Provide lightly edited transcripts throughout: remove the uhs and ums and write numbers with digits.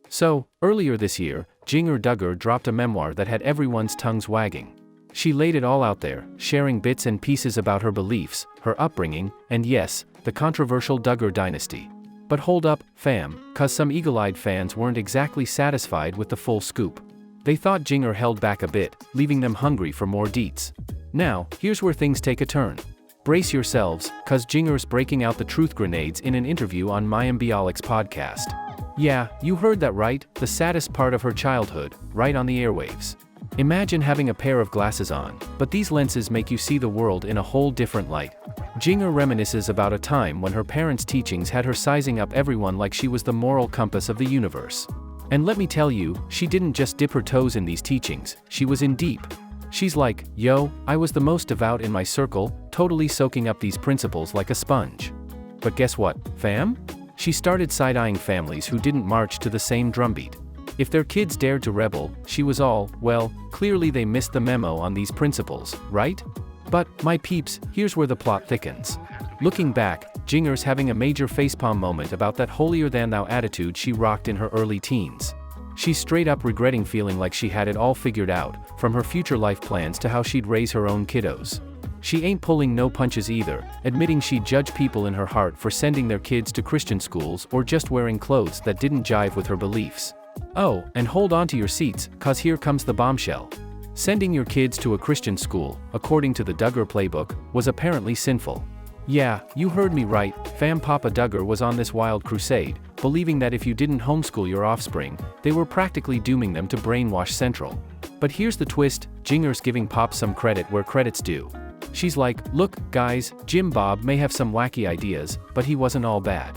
So, earlier this year, Jinger Duggar dropped a memoir that had everyone's tongues wagging. She laid it all out there, sharing bits and pieces about her beliefs, her upbringing, and yes, the controversial Duggar dynasty. But hold up, fam, cause some eagle-eyed fans weren't exactly satisfied with the full scoop. They thought Jinger held back a bit, leaving them hungry for more deets. Now, here's where things take a turn. Brace yourselves, cause Jinger's breaking out the truth grenades in an interview on Mayim Bialik's podcast. Yeah, you heard that right, the saddest part of her childhood, right on the airwaves. Imagine having a pair of glasses on, but these lenses make you see the world in a whole different light. Jinger reminisces about a time when her parents' teachings had her sizing up everyone like she was the moral compass of the universe. And let me tell you, she didn't just dip her toes in these teachings, she was in deep. She's like, yo, I was the most devout in my circle, totally soaking up these principles like a sponge. But guess what, fam? She started side-eyeing families who didn't march to the same drumbeat. If their kids dared to rebel, she was all, well, clearly they missed the memo on these principles, right? But, my peeps, here's where the plot thickens. Looking back, Jinger's having a major facepalm moment about that holier-than-thou attitude she rocked in her early teens. She's straight up regretting feeling like she had it all figured out, from her future life plans to how she'd raise her own kiddos. She ain't pulling no punches either, admitting she'd judge people in her heart for sending their kids to Christian schools or just wearing clothes that didn't jive with her beliefs. Oh, and hold on to your seats, cause here comes the bombshell. Sending your kids to a Christian school, according to the Duggar playbook, was apparently sinful. Yeah, you heard me right, fam. Papa Duggar was on this wild crusade, believing that if you didn't homeschool your offspring, they were practically dooming them to brainwash central. But here's the twist, Jinger's giving Pop some credit where credit's due. She's like, look, guys, Jim Bob may have some wacky ideas, but he wasn't all bad.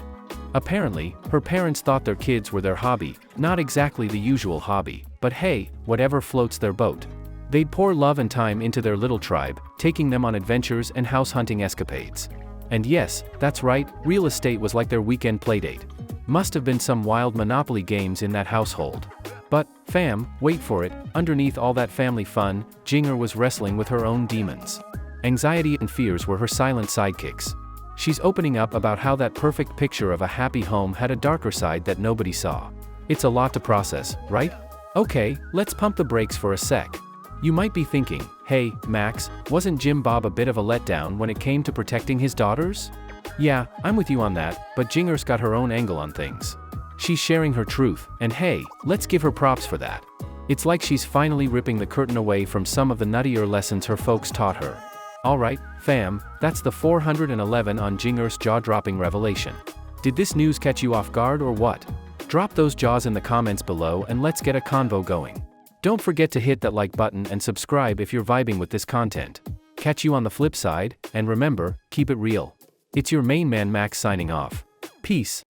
Apparently, her parents thought their kids were their hobby, not exactly the usual hobby, but hey, whatever floats their boat. They'd pour love and time into their little tribe, taking them on adventures and house hunting escapades. And yes, that's right, real estate was like their weekend playdate. Must have been some wild Monopoly games in that household. But, fam, wait for it, underneath all that family fun, Jinger was wrestling with her own demons. Anxiety and fears were her silent sidekicks. She's opening up about how that perfect picture of a happy home had a darker side that nobody saw. It's a lot to process, right? Okay, let's pump the brakes for a sec. You might be thinking, hey, Max, wasn't Jim Bob a bit of a letdown when it came to protecting his daughters? Yeah, I'm with you on that, but Jinger's got her own angle on things. She's sharing her truth, and hey, let's give her props for that. It's like she's finally ripping the curtain away from some of the nuttier lessons her folks taught her. Alright, fam, that's the 411 on Jinger's jaw-dropping revelation. Did this news catch you off guard or what? Drop those jaws in the comments below and let's get a convo going. Don't forget to hit that like button and subscribe if you're vibing with this content. Catch you on the flip side, and remember, keep it real. It's your main man Max signing off. Peace.